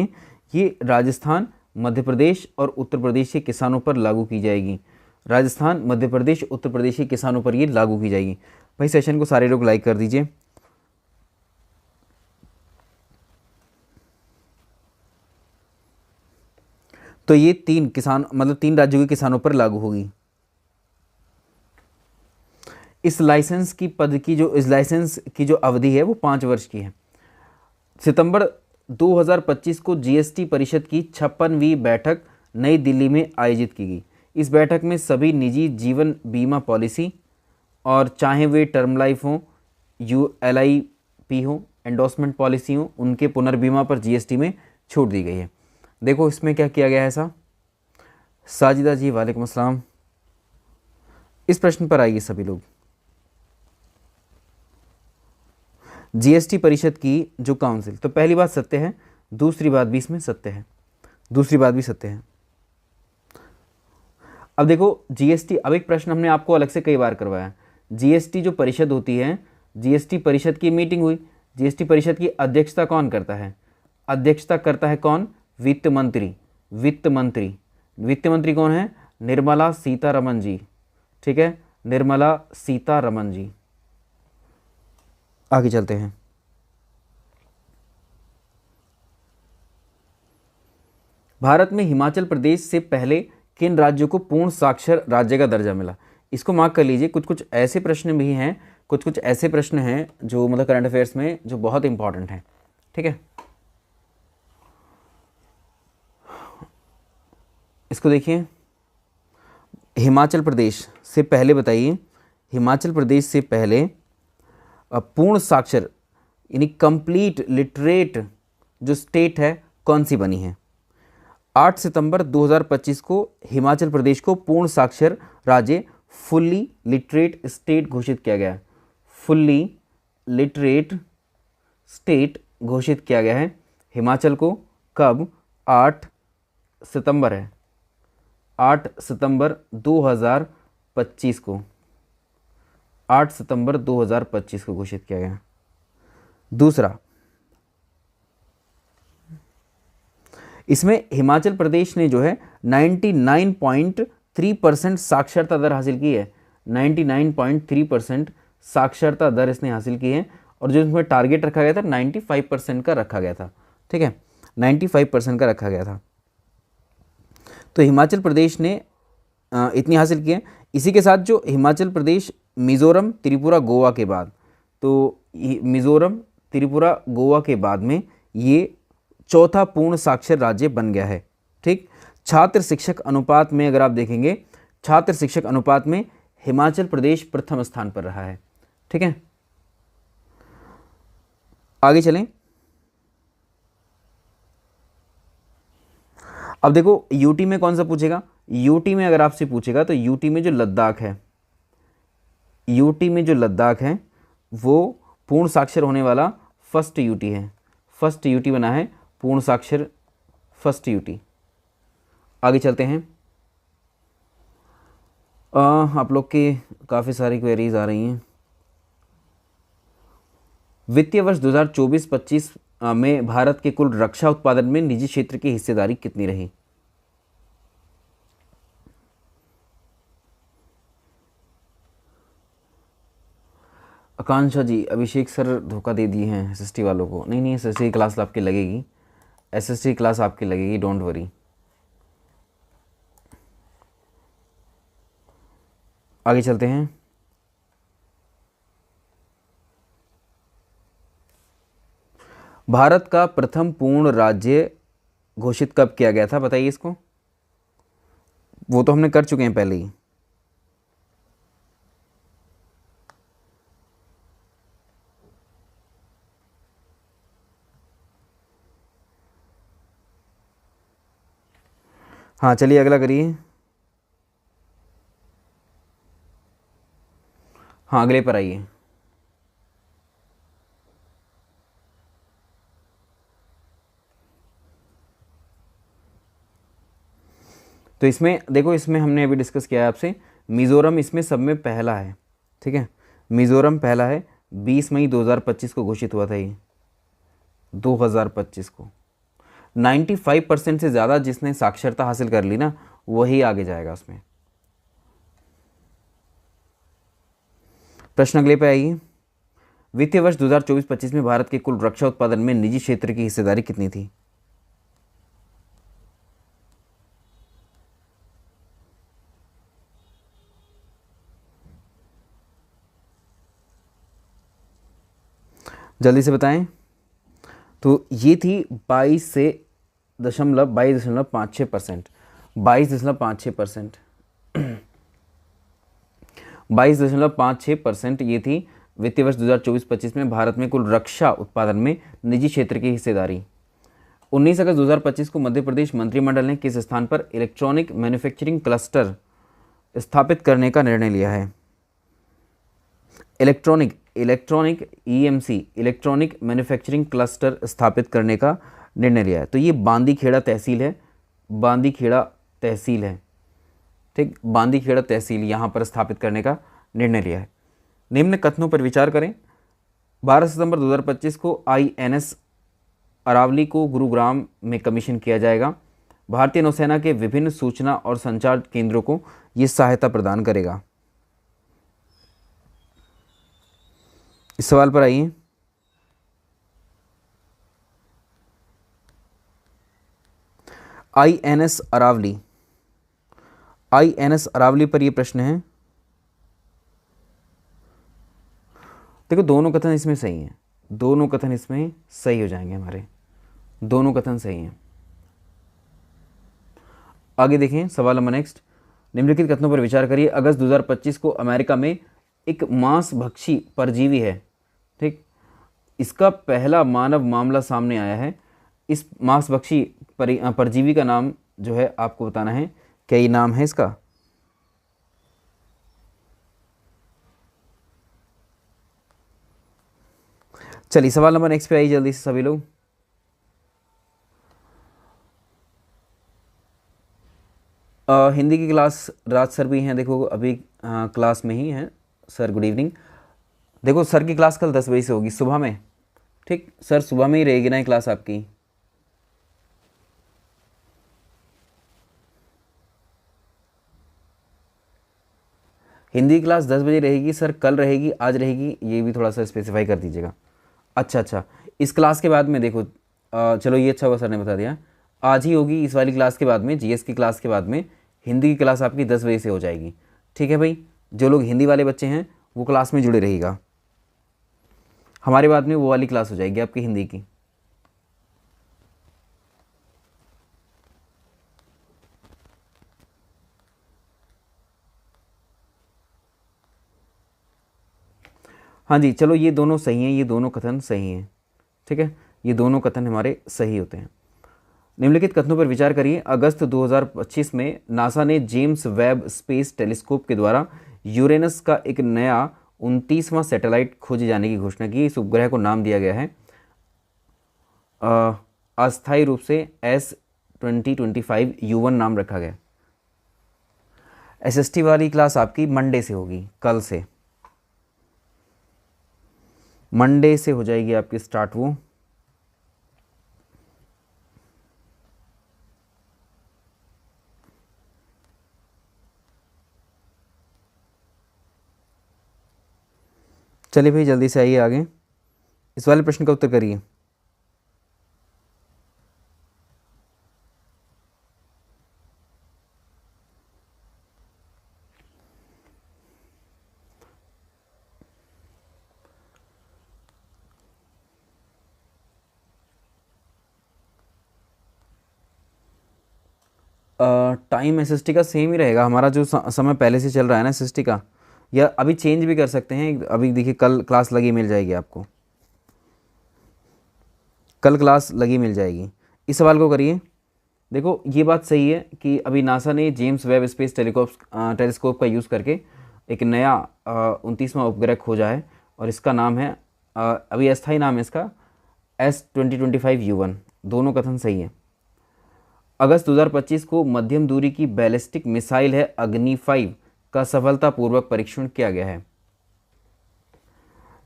ये राजस्थान, मध्य प्रदेश और उत्तर प्रदेश के किसानों पर लागू की जाएगी। राजस्थान, मध्य प्रदेश, उत्तर प्रदेश के किसानों पर ये लागू की जाएगी। भाई सेशन को सारे लोग लाइक कर दीजिए। तो ये 3 राज्यों के किसानों पर लागू होगी। इस लाइसेंस की जो अवधि है वो 5 वर्ष की है। सितंबर 2025 को GST परिषद की 56वीं बैठक नई दिल्ली में आयोजित की गई। इस बैठक में सभी निजी जीवन बीमा पॉलिसी, और चाहे वे टर्म लाइफ हो LIP हो, एंडोर्समेंट पॉलिसी हो, उनके पुनर्बीमा पर GST में छूट दी गई है। देखो इसमें क्या किया गया है ऐसा। साजिदा जी वालेकुम अस्सलाम। इस प्रश्न पर आइए सभी लोग। GST परिषद की जो काउंसिल, तो पहली बात सत्य है, दूसरी बात भी इसमें सत्य है, दूसरी बात भी सत्य है। अब देखो GST, अब एक प्रश्न हमने आपको अलग से कई बार करवाया। GST जो परिषद होती है, GST परिषद की मीटिंग हुई, GST परिषद की अध्यक्षता कौन करता है? अध्यक्षता करता है कौन? वित्त मंत्री। वित्त मंत्री, वित्त मंत्री कौन है? निर्मला सीतारमण जी। ठीक है, निर्मला सीतारमण जी। आगे चलते हैं। भारत में हिमाचल प्रदेश से पहले किन राज्यों को पूर्ण साक्षर राज्य का दर्जा मिला? इसको मार्क कर लीजिए। कुछ कुछ ऐसे प्रश्न भी हैं, कुछ कुछ ऐसे प्रश्न हैं जो मतलब करंट अफेयर्स में जो बहुत इंपॉर्टेंट हैं। ठीक है, इसको देखिए। हिमाचल प्रदेश से पहले बताइए, हिमाचल प्रदेश से पहले पूर्ण साक्षर यानी कंप्लीट लिटरेट जो स्टेट है कौन सी बनी है? 8 सितंबर 2025 को हिमाचल प्रदेश को पूर्ण साक्षर राज्य, फुल्ली लिटरेट स्टेट घोषित किया गया है। फुल्ली लिटरेट स्टेट घोषित किया गया है हिमाचल को। कब? 8 सितंबर है, 8 सितंबर 2025 को, 8 सितंबर 2025 को घोषित किया गया। दूसरा, इसमें हिमाचल प्रदेश ने जो है 99.3% साक्षरता दर हासिल की है। 99.3% साक्षरता दर इसने हासिल की है, और जो इसमें टारगेट रखा गया था 95% का रखा गया था। ठीक है, 95% का रखा गया था। तो हिमाचल प्रदेश ने इतनी हासिल की है। इसी के साथ जो हिमाचल प्रदेश, मिज़ोरम, त्रिपुरा, गोवा के बाद, तो मिज़ोरम, त्रिपुरा, गोवा के बाद में ये चौथा पूर्ण साक्षर राज्य बन गया है। ठीक, छात्र शिक्षक अनुपात में अगर आप देखेंगे, छात्र शिक्षक अनुपात में हिमाचल प्रदेश प्रथम स्थान पर रहा है। ठीक है, आगे चलें। अब देखो यूटी में कौन सा पूछेगा? यूटी में अगर आपसे पूछेगा तो यूटी में जो लद्दाख है, यूटी में जो लद्दाख है वो पूर्ण साक्षर होने वाला फर्स्ट यूटी है। फर्स्ट यूटी बना है पूर्ण साक्षर, फर्स्ट यूटी। आगे चलते हैं। आप लोग की काफ़ी सारी क्वेरीज आ रही हैं। वित्तीय वर्ष 2024-25 में भारत के कुल रक्षा उत्पादन में निजी क्षेत्र की हिस्सेदारी कितनी रही? आकांक्षा जी, अभिषेक सर धोखा दे दिए हैं SST वालों को। नहीं नहीं, SST क्लास आपकी लगेगी, SST क्लास आपकी लगेगी, डोंट वरी। आगे चलते हैं। भारत का प्रथम पूर्ण राज्य घोषित कब किया गया था? बताइए इसको। वो तो हमने कर चुके हैं पहले ही। हाँ चलिए अगला करिए। हाँ अगले पर आइए। तो इसमें देखो, इसमें हमने अभी डिस्कस किया है आपसे, मिज़ोरम इसमें सब में पहला है। ठीक है, मिज़ोरम पहला है। 20 मई 2025 को घोषित हुआ था ये, 2025 को। 95% से ज़्यादा जिसने साक्षरता हासिल कर ली ना, वही आगे जाएगा उसमें। प्रश्न अगले पे आइए। वित्तीय वर्ष 2024-25 में भारत के कुल रक्षा उत्पादन में निजी क्षेत्र की हिस्सेदारी कितनी थी? जल्दी से बताएं। तो ये थी 22.56%, 22.56%, 22.56% ये थी वित्तीय वर्ष 2024-25 में भारत में कुल रक्षा उत्पादन में निजी क्षेत्र की हिस्सेदारी। 19 अगस्त 2025 को मध्य प्रदेश मंत्रिमंडल ने किस स्थान पर इलेक्ट्रॉनिक मैन्युफैक्चरिंग क्लस्टर स्थापित करने का निर्णय लिया है? Electronic EMC electronic manufacturing cluster स्थापित करने का निर्णय लिया है। तो ये बांदीखेड़ा तहसील है, बांदीखेड़ा तहसील है, ठीक, बांदीखेड़ा तहसील यहाँ पर स्थापित करने का निर्णय लिया है। निम्न कथनों पर विचार करें। 12 सितंबर 2025 को आईएनएस अरावली को गुरुग्राम में कमीशन किया जाएगा। भारतीय नौसेना के विभिन्न सूचना और संचार केंद्रों को ये सहायता प्रदान करेगा। इस सवाल पर आइए। आईएनएस अरावली, आईएनएस अरावली पर ये प्रश्न है। देखो दोनों कथन इसमें सही हैं, दोनों कथन इसमें सही हो जाएंगे, हमारे दोनों कथन सही हैं। आगे देखें सवाल नंबर नेक्स्ट। निम्नलिखित कथनों पर विचार करिए। अगस्त 2025 को अमेरिका में एक मांसभक्षी परजीवी है, ठीक, इसका पहला मानव मामला सामने आया है। इस मांसभक्षी परजीवी का नाम जो है आपको बताना है। क्या ये नाम है इसका? चलिए सवाल नंबर नेक्स्ट पे आइए जल्दी से सभी लोग। हिंदी की क्लास राज सर भी हैं, देखो अभी क्लास में ही हैं। Sir good evening. देखो सर की क्लास कल 10 बजे से होगी सुबह में, ठीक, सर सुबह में ही रहेगी ना ये क्लास आपकी। हिंदी क्लास 10 बजे रहेगी सर, कल रहेगी, आज रहेगी, ये भी थोड़ा सा स्पेसिफाई कर दीजिएगा। अच्छा, इस क्लास के बाद में देखो चलो ये अच्छा हुआ सर ने बता दिया, आज ही होगी इस वाली क्लास के बाद में, जीएस की क्लास के बाद में हिंदी की क्लास आपकी 10 बजे से हो जाएगी, ठीक है भाई। जो लोग हिंदी वाले बच्चे हैं वो क्लास में जुड़े रहिएगा, हमारे बाद में वो वाली क्लास हो जाएगी आपकी हिंदी की। हाँ जी चलो, ये दोनों सही हैं, ये दोनों कथन सही हैं, ठीक है, ये दोनों कथन हमारे सही होते हैं। निम्नलिखित कथनों पर विचार करिए। अगस्त 2025 में नासा ने जेम्स वेब स्पेस टेलीस्कोप के द्वारा यूरेनस का एक नया 29वां सैटेलाइट खोजे जाने की घोषणा की। इस उपग्रह को नाम दिया गया है अस्थायी रूप से S2025U1 नाम रखा गया। एसएसटी वाली क्लास आपकी मंडे से होगी, कल से मंडे से हो जाएगी आपकी स्टार्ट वो। चलिए भाई जल्दी से आइए आगे, इस वाले प्रश्न का उत्तर करिए। टाइम एसएसटी का सेम ही रहेगा, हमारा जो समय पहले से चल रहा है ना एसएसटी का, या अभी चेंज भी कर सकते हैं। अभी देखिए कल क्लास लगी मिल जाएगी आपको, कल क्लास लगी मिल जाएगी। इस सवाल को करिए। देखो ये बात सही है कि अभी नासा ने जेम्स वेब स्पेस टेलीस्कोप का यूज़ करके एक नया 29वां उपग्रह खोजा है और इसका नाम है अभी अस्थायी नाम है इसका S2025U1। दोनों कथन सही हैं। अगस्त 2025 को मध्यम दूरी की बैलिस्टिक मिसाइल है अग्नि 5 का सफलतापूर्वक परीक्षण किया गया है।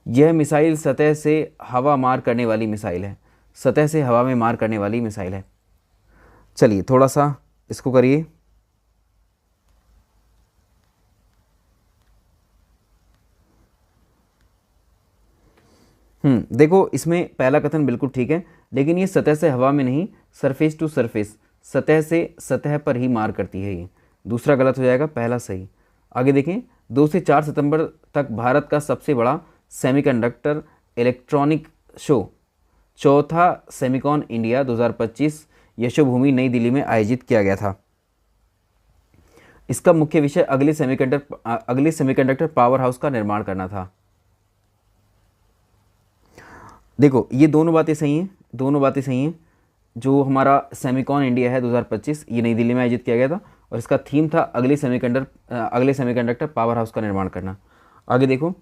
यह मिसाइल सतह से हवा मार करने वाली मिसाइल है, सतह से हवा में मार करने वाली मिसाइल है। चलिए थोड़ा सा इसको करिए। देखो इसमें पहला कथन बिल्कुल ठीक है, लेकिन ये सतह से हवा में नहीं, सरफेस टू सरफेस, सतह से सतह पर ही मार करती है। ये दूसरा गलत हो जाएगा, पहला सही। आगे देखें, 2 से 4 सितंबर तक भारत का सबसे बड़ा सेमीकंडक्टर इलेक्ट्रॉनिक शो चौथा सेमिकॉन इंडिया 2025 यशोभूमि नई दिल्ली में आयोजित किया गया था। इसका मुख्य विषय अगले सेमीकंडक्टर पावर हाउस का निर्माण करना था। देखो ये दोनों बातें सही हैं, दोनों बातें सही हैं। जो हमारा सेमिकॉन इंडिया है 2025, ये नई दिल्ली में आयोजित किया गया था और इसका थीम था अगले सेमीकंडक्टर पावर हाउस का निर्माण करना। आगे देखो,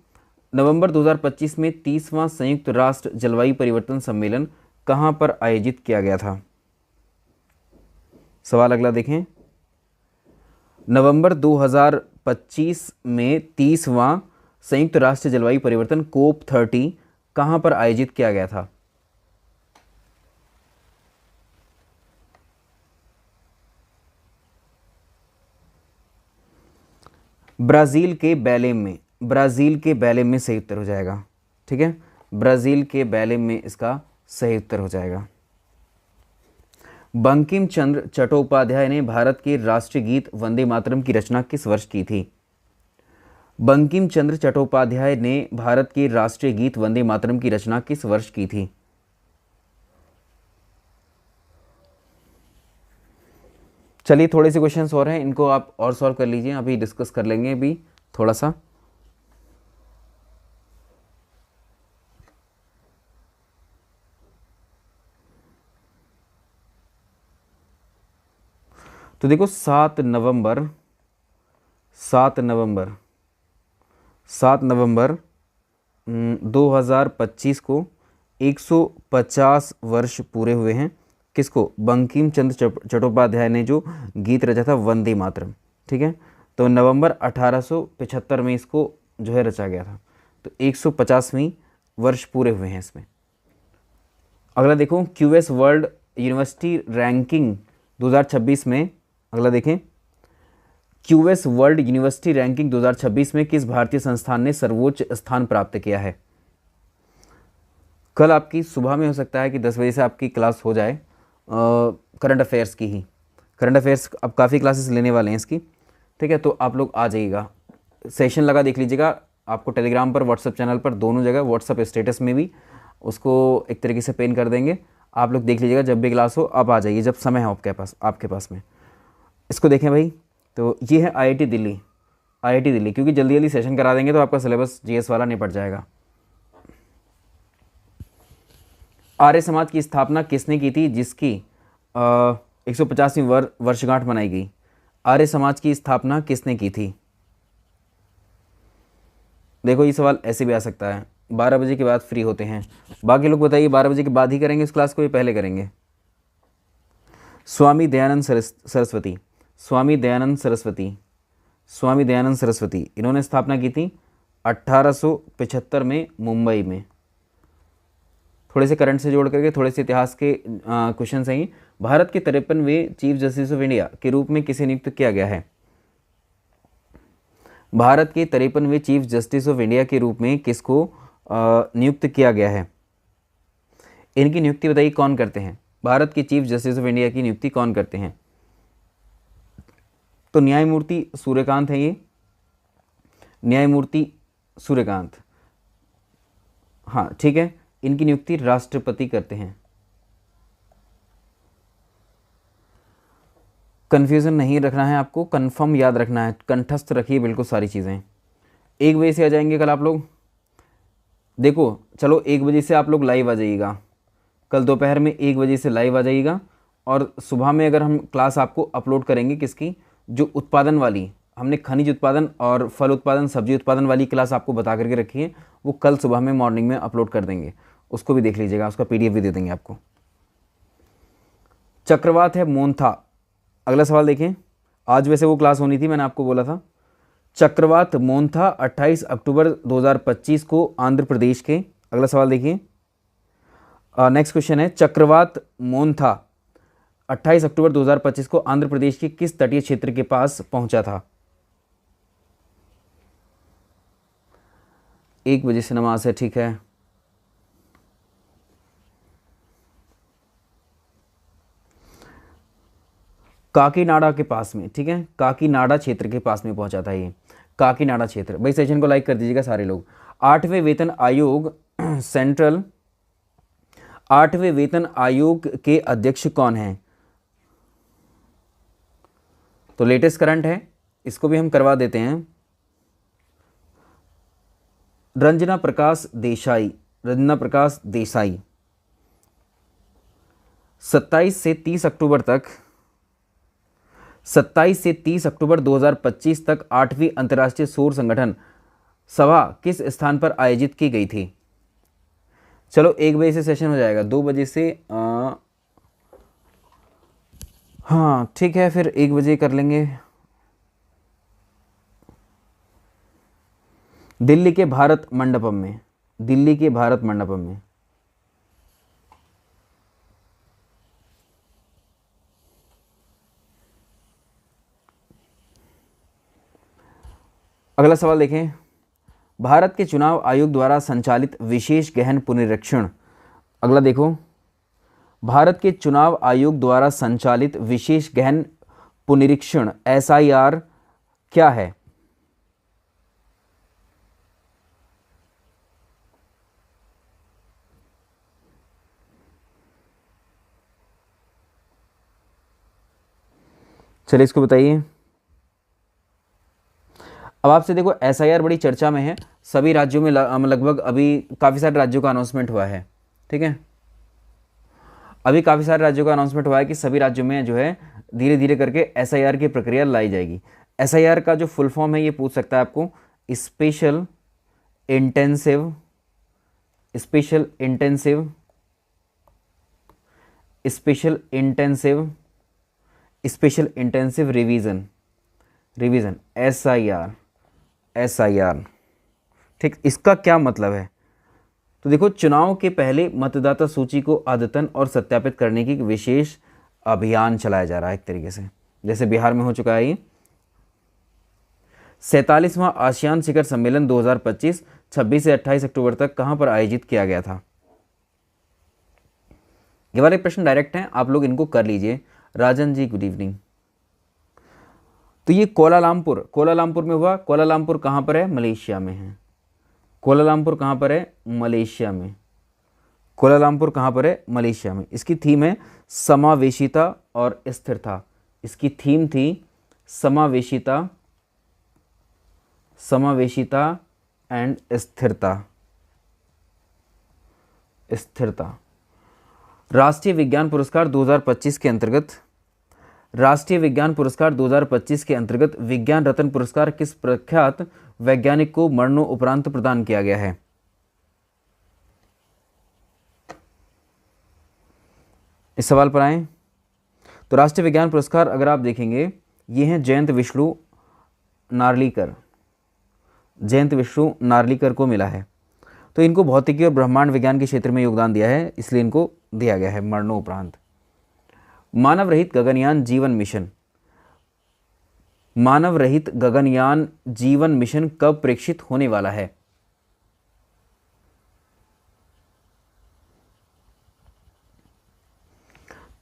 नवंबर 2025 में 30वां संयुक्त राष्ट्र जलवायु परिवर्तन सम्मेलन कहाँ पर आयोजित किया गया था? सवाल अगला देखें, नवंबर 2025 में 30वां संयुक्त राष्ट्र जलवायु परिवर्तन COP30 कहाँ पर आयोजित किया गया था? ब्राज़ील के बेलेम में, ब्राज़ील के बेलेम में सही उत्तर हो जाएगा। ठीक है, ब्राज़ील के बेलेम में इसका सही उत्तर हो जाएगा। बंकिम चंद्र चट्टोपाध्याय ने भारत के राष्ट्रीय गीत वंदे मातरम की रचना किस वर्ष की थी? बंकिम चंद्र चट्टोपाध्याय ने भारत के राष्ट्रीय गीत वंदे मातरम की रचना किस वर्ष की थी? चलिए थोड़े से क्वेश्चंस और हैं, इनको आप और सॉल्व कर लीजिए, अभी डिस्कस कर लेंगे अभी थोड़ा सा। तो देखो 7 नवंबर 2025 को 150 वर्ष पूरे हुए हैं। किसको? बंकिम चंद्र चट्टोपाध्याय ने जो गीत रचा था वंदे मातरम। ठीक है, तो नवंबर 1875 में इसको जो है रचा गया था, तो 150वीं वर्ष पूरे हुए हैं इसमें। अगला देखो, क्यूएस वर्ल्ड यूनिवर्सिटी रैंकिंग 2026 में, अगला देखें, क्यूएस वर्ल्ड यूनिवर्सिटी रैंकिंग 2026 में किस भारतीय संस्थान ने सर्वोच्च स्थान प्राप्त किया है? कल आपकी सुबह में हो सकता है कि 10 बजे से आपकी क्लास हो जाए करंट अफेयर्स की ही। करंट अफेयर्स अब काफ़ी क्लासेस लेने वाले हैं इसकी। ठीक है, तो आप लोग आ जाइएगा, सेशन लगा देख लीजिएगा। आपको टेलीग्राम पर, व्हाट्सएप चैनल पर, दोनों जगह, व्हाट्सएप स्टेटस में भी उसको एक तरीके से पेन कर देंगे। आप लोग देख लीजिएगा, जब भी क्लास हो आप आ जाइए, जब समय हो आपके पास में। इसको देखें भाई, तो ये है IIT दिल्ली, क्योंकि जल्दी जल्दी सेशन करा देंगे तो आपका सिलेबस GS वाला निपट जाएगा। आर्य समाज की स्थापना किसने की थी, जिसकी 150वीं वर्षगांठ मनाई गई? आर्य समाज की स्थापना किसने की थी? देखो ये सवाल ऐसे भी आ सकता है, 12 बजे के बाद फ्री होते हैं। बाकी लोग बताइए 12 बजे के बाद ही करेंगे इस क्लास को, ये पहले करेंगे? स्वामी दयानंद सरस्वती, इन्होंने स्थापना की थी 1875 में मुंबई में। थोड़े से करंट से जोड़ करके थोड़े से इतिहास के क्वेश्चन हैं। भारत के 53वें चीफ जस्टिस ऑफ इंडिया के रूप में किसे नियुक्त किया गया है? भारत के 53वें चीफ जस्टिस ऑफ इंडिया के रूप में किसको नियुक्त किया गया है? इनकी नियुक्ति बताइए कौन करते हैं? भारत के चीफ जस्टिस ऑफ इंडिया की नियुक्ति कौन करते हैं? तो न्यायमूर्ति सूर्यकांत है ये, न्यायमूर्ति सूर्यकांत। हाँ ठीक है, इनकी नियुक्ति राष्ट्रपति करते हैं। कन्फ्यूज़न नहीं रखना है आपको, कंफर्म याद रखना है, कंठस्थ रखिए बिल्कुल सारी चीज़ें। 1 बजे से आ जाएंगे कल आप लोग। देखो चलो 1 बजे से आप लोग लाइव आ जाइएगा, कल दोपहर में 1 बजे से लाइव आ जाइएगा। और सुबह में अगर हम क्लास आपको अपलोड करेंगे किसकी, जो उत्पादन वाली, हमने खनिज उत्पादन और फल उत्पादन, सब्जी उत्पादन वाली क्लास आपको बता करके रखी है, वो कल सुबह में मॉर्निंग में अपलोड कर देंगे, उसको भी देख लीजिएगा, उसका PDF भी दे देंगे आपको। चक्रवात है मोन्था, अगला सवाल देखें। आज वैसे वो क्लास होनी थी, मैंने आपको बोला था। चक्रवात मोन्था 28 अक्टूबर 2025 को आंध्र प्रदेश के, अगला सवाल देखिए। नेक्स्ट क्वेश्चन है, चक्रवात मोन्था 28 अक्टूबर 2025 को आंध्र प्रदेश के किस तटीय क्षेत्र के पास पहुंचा था? 1 बजे से नमाज है, ठीक है। काकीनाडा के पास में, ठीक है, काकीनाडा क्षेत्र के पास में पहुंचा था ये, काकीनाडा क्षेत्र। भाई सेशन को लाइक कर दीजिएगा सारे लोग। 8वें वेतन आयोग सेंट्रल 8वें वेतन आयोग के अध्यक्ष कौन हैं? तो लेटेस्ट करंट है, इसको भी हम करवा देते हैं। रंजना प्रकाश देसाई, रंजना प्रकाश देसाई। 27 से 30 अक्टूबर तक 27 से 30 अक्टूबर 2025 तक 8वीं अंतर्राष्ट्रीय सौर संगठन सभा किस स्थान पर आयोजित की गई थी? चलो 1 बजे से सेशन हो जाएगा, 2 बजे से हाँ ठीक है, फिर 1 बजे कर लेंगे। दिल्ली के भारत मंडपम में, दिल्ली के भारत मंडपम में। अगला सवाल देखें, भारत के चुनाव आयोग द्वारा संचालित विशेष गहन पुनरीक्षण। अगला देखो, भारत के चुनाव आयोग द्वारा संचालित विशेष गहन पुनरीक्षण SIR क्या है? चलिए इसको बताइए। अब आपसे देखो, SIR बड़ी चर्चा में है, सभी राज्यों में लगभग अभी काफ़ी सारे राज्यों का अनाउंसमेंट हुआ है, ठीक है। अभी काफ़ी सारे राज्यों का अनाउंसमेंट हुआ है कि सभी राज्यों में जो है धीरे धीरे करके SIR की प्रक्रिया लाई जाएगी। SIR का जो फुल फॉर्म है ये पूछ सकता है आपको, special intensive special intensive special intensive special intensive revision SIR। ठीक, इसका क्या मतलब है? तो देखो, चुनाव के पहले मतदाता सूची को अद्यतन और सत्यापित करने की विशेष अभियान चलाया जा रहा है एक तरीके से, जैसे बिहार में हो चुका है ये। 47वां आसियान शिखर सम्मेलन 2025 26 से 28 अक्टूबर तक कहां पर आयोजित किया गया था? ये वाले प्रश्न डायरेक्ट हैं, आप लोग इनको कर लीजिए। Rajan ji good evening. तो ये कोलालमपुर में हुआ। कोलालमपुर कहाँ पर है? मलेशिया में है। कोलालमपुर कहाँ पर है? मलेशिया में। कोलालमपुर कहाँ पर है? मलेशिया में। इसकी थीम है समावेशिता और स्थिरता। इसकी थीम थी समावेशिता एंड स्थिरता। राष्ट्रीय विज्ञान पुरस्कार 2025 के अंतर्गत विज्ञान रत्न पुरस्कार किस प्रख्यात वैज्ञानिक को मरणोपरांत प्रदान किया गया है? इस सवाल पर आए तो राष्ट्रीय विज्ञान पुरस्कार अगर आप देखेंगे, ये हैं जयंत विष्णु नार्लिकर को मिला है। तो इनको भौतिकी और ब्रह्मांड विज्ञान के क्षेत्र में योगदान दिया है, इसलिए इनको दिया गया है मरणोपरांत। मानव रहित गगनयान जीवन मिशन कब प्रेक्षित होने वाला है?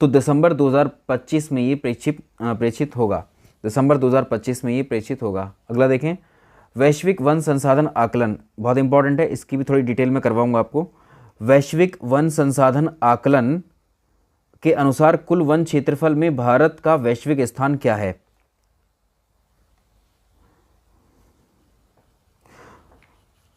तो दिसंबर 2025 में ये प्रेक्षित होगा। दिसंबर 2025 में ये प्रेक्षित होगा। अगला देखें, वैश्विक वन संसाधन आकलन, बहुत इंपॉर्टेंट है, इसकी भी थोड़ी डिटेल में करवाऊंगा आपको। वैश्विक वन संसाधन आकलन के अनुसार कुल वन क्षेत्रफल में भारत का वैश्विक स्थान क्या है?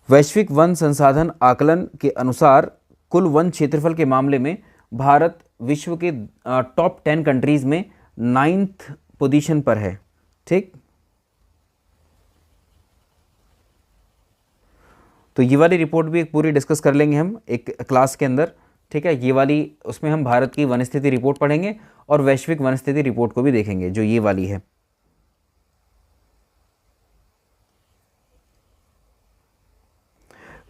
वैश्विक वन संसाधन आकलन के अनुसार कुल वन क्षेत्रफल के मामले में भारत विश्व के टॉप 10 कंट्रीज में 9th पोजीशन पर है। ठीक, तो ये वाली रिपोर्ट भी एक पूरी डिस्कस कर लेंगे हम एक क्लास के अंदर। ठीक है, ये वाली, उसमें हम भारत की वन स्थिति रिपोर्ट पढ़ेंगे और वैश्विक वन स्थिति रिपोर्ट को भी देखेंगे, जो ये वाली है।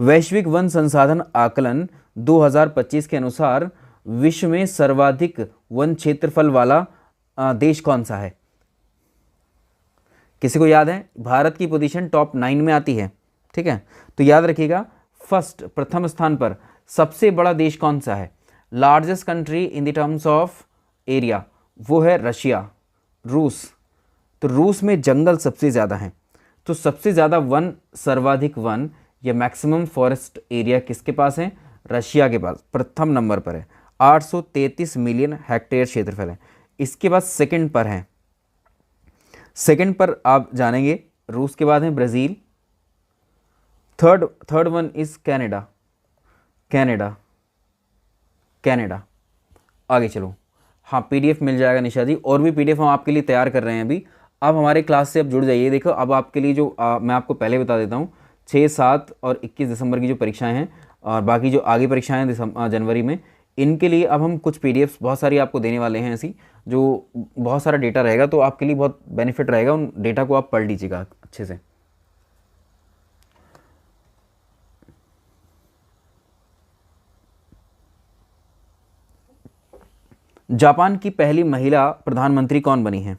वैश्विक वन संसाधन आकलन 2025 के अनुसार विश्व में सर्वाधिक वन क्षेत्रफल वाला देश कौन सा है? किसी को याद है? भारत की पोजीशन टॉप 9 में आती है। ठीक है, तो याद रखिएगा, प्रथम स्थान पर सबसे बड़ा देश कौन सा है? Largest country in the terms of area, वो है रशिया, रूस। तो रूस में जंगल सबसे ज़्यादा हैं, तो सबसे ज़्यादा वन, सर्वाधिक वन या मैक्सिमम फॉरेस्ट एरिया किसके पास है? रशिया के पास प्रथम नंबर पर है, 833 मिलियन हेक्टेयर क्षेत्रफल है। इसके बाद सेकंड पर है, सेकंड पर आप जानेंगे, रूस के बाद है Brazil, third one is Canada, Canada, Canada. आगे चलो, हाँ पीडीएफ मिल जाएगा निशा जी, और भी पीडीएफ हम आपके लिए तैयार कर रहे हैं अभी। अब हमारे क्लास से अब जुड़ जाइए। देखो अब आपके लिए जो मैं आपको पहले बता देता हूँ, 6, 7 और 21 दिसंबर की जो परीक्षाएं हैं और बाकी जो आगे परीक्षाएं हैं जनवरी में, इनके लिए अब हम कुछ पीडीएफ्स बहुत सारी आपको देने वाले हैं ऐसी, जो बहुत सारा डेटा रहेगा, तो आपके लिए बहुत बेनिफिट रहेगा। उन डेटा को आप पढ़ लीजिएगा अच्छे से। जापान की पहली महिला प्रधानमंत्री कौन बनी है?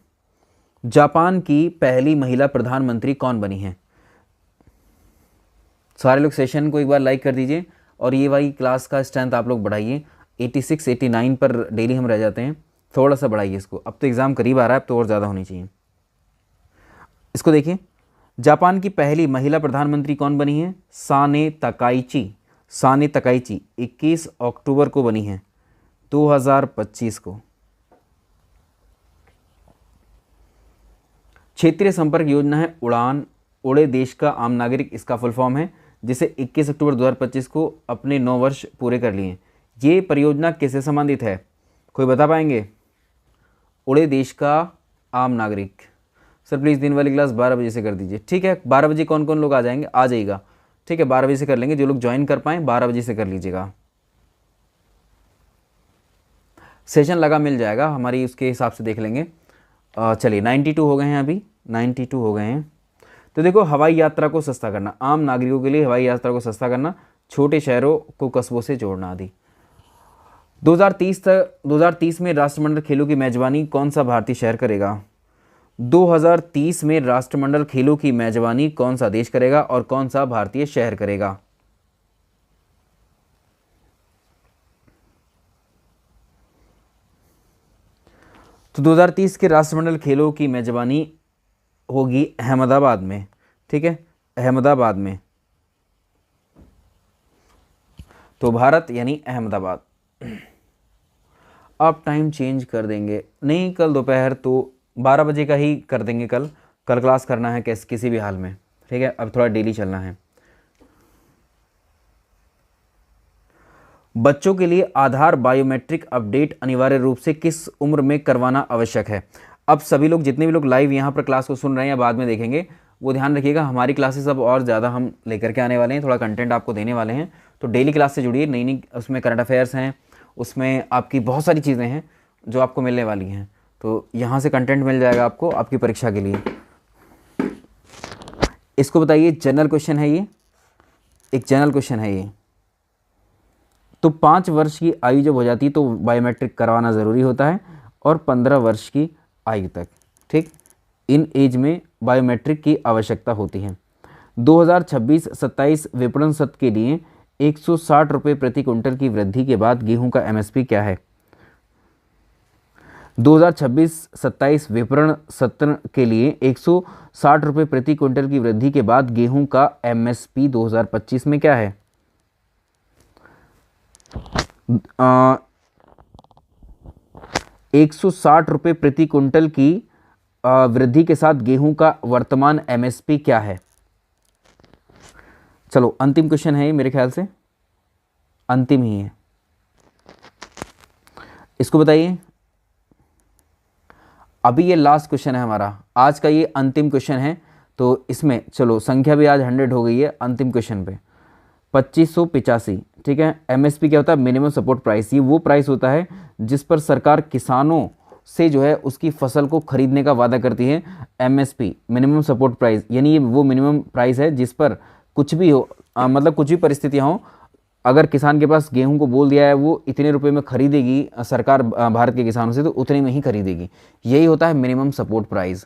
जापान की पहली महिला प्रधानमंत्री कौन बनी है? सारे लोग सेशन को एक बार लाइक कर दीजिए, और ये वाली क्लास का स्ट्रेंथ आप लोग बढ़ाइए। 86, 89 पर डेली हम रह जाते हैं, थोड़ा सा बढ़ाइए इसको। अब तो एग्ज़ाम करीब आ रहा है, अब तो और ज़्यादा होनी चाहिए। इसको देखिए, जापान की पहली महिला प्रधानमंत्री कौन बनी है? Sanae Takaichi. साने तकाइची 21 अक्टूबर को बनी है 2025 को। क्षेत्रीय संपर्क योजना है उड़ान, उड़े देश का आम नागरिक इसका फुल फॉर्म है, जिसे 21 अक्टूबर 2025 को अपने 9 वर्ष पूरे कर लिए। ये परियोजना किससे संबंधित है? कोई बता पाएंगे? उड़े देश का आम नागरिक। सर प्लीज़ दिन वाली क्लास 12 बजे से कर दीजिए। ठीक है, 12 बजे कौन कौन लोग आ जाएंगे? आ जाइएगा। ठीक है, 12 बजे से कर लेंगे, जो लोग ज्वाइन कर पाएँ 12 बजे से कर लीजिएगा। सेशन लगा मिल जाएगा, हमारी उसके हिसाब से देख लेंगे। चलिए 92 हो गए हैं, अभी 92 हो गए हैं। तो देखो, हवाई यात्रा को सस्ता करना, आम नागरिकों के लिए हवाई यात्रा को सस्ता करना, छोटे शहरों को कस्बों से जोड़ना आदि। 2030 में राष्ट्रमंडल खेलों की मेजबानी कौन सा भारतीय शहर करेगा? 2030 में राष्ट्रमंडल खेलों की मेजबानी कौन सा देश करेगा और कौन सा भारतीय शहर करेगा? तो 2030 के राष्ट्रमंडल खेलों की मेजबानी होगी अहमदाबाद में। ठीक है, अहमदाबाद में। तो भारत यानी अहमदाबाद। अब टाइम चेंज कर देंगे, नहीं कल दोपहर तो 12 बजे का ही कर देंगे। कल क्लास करना है किसी भी हाल में। ठीक है, अब थोड़ा डेली चलना है। बच्चों के लिए आधार बायोमेट्रिक अपडेट अनिवार्य रूप से किस उम्र में करवाना आवश्यक है? अब सभी लोग, जितने भी लोग लाइव यहाँ पर क्लास को सुन रहे हैं या बाद में देखेंगे, वो ध्यान रखिएगा, हमारी क्लासेस अब और ज़्यादा हम लेकर के आने वाले हैं, थोड़ा कंटेंट आपको देने वाले हैं। तो डेली क्लास से जुड़िए, नई नई उसमें करंट अफेयर्स हैं, उसमें आपकी बहुत सारी चीज़ें हैं जो आपको मिलने वाली हैं। तो यहाँ से कंटेंट मिल जाएगा आपको आपकी परीक्षा के लिए। इसको बताइए, जनरल क्वेश्चन है ये, एक जनरल क्वेश्चन है ये। तो 5 वर्ष की आयु जब हो जाती है तो बायोमेट्रिक करवाना ज़रूरी होता है, और 15 वर्ष की आयु तक। ठीक, इन एज में बायोमेट्रिक की आवश्यकता होती है। 2026-27 विपणन सत्र के लिए 160 रुपये प्रति क्विंटल की वृद्धि के बाद गेहूं का एमएसपी क्या है? 2026-27 विपणन सत्र के लिए 160 रुपये प्रति क्विंटल की वृद्धि के बाद गेहूं का एमएसपी 2025 में क्या है? 160 रुपये प्रति क्विंटल की वृद्धि के साथ गेहूं का वर्तमान एमएसपी क्या है? चलो अंतिम क्वेश्चन है ये, मेरे ख्याल से अंतिम ही है। इसको बताइए, अभी ये लास्ट क्वेश्चन है हमारा आज का, ये अंतिम क्वेश्चन है। तो इसमें चलो संख्या भी आज 100 हो गई है अंतिम क्वेश्चन पे। 2585। ठीक है, एमएसपी क्या होता है? Minimum support price. ये वो प्राइस होता है जिस पर सरकार किसानों से जो है उसकी फसल को खरीदने का वादा करती है। एमएसपी मिनिमम सपोर्ट प्राइस, यानी ये वो मिनिमम प्राइस है जिस पर कुछ भी हो, मतलब कुछ भी परिस्थितियाँ हों, अगर किसान के पास गेहूं को बोल दिया है वो इतने रुपए में खरीदेगी सरकार भारत के किसानों से, तो उतने में ही खरीदेगी। यही होता है मिनिमम सपोर्ट प्राइस।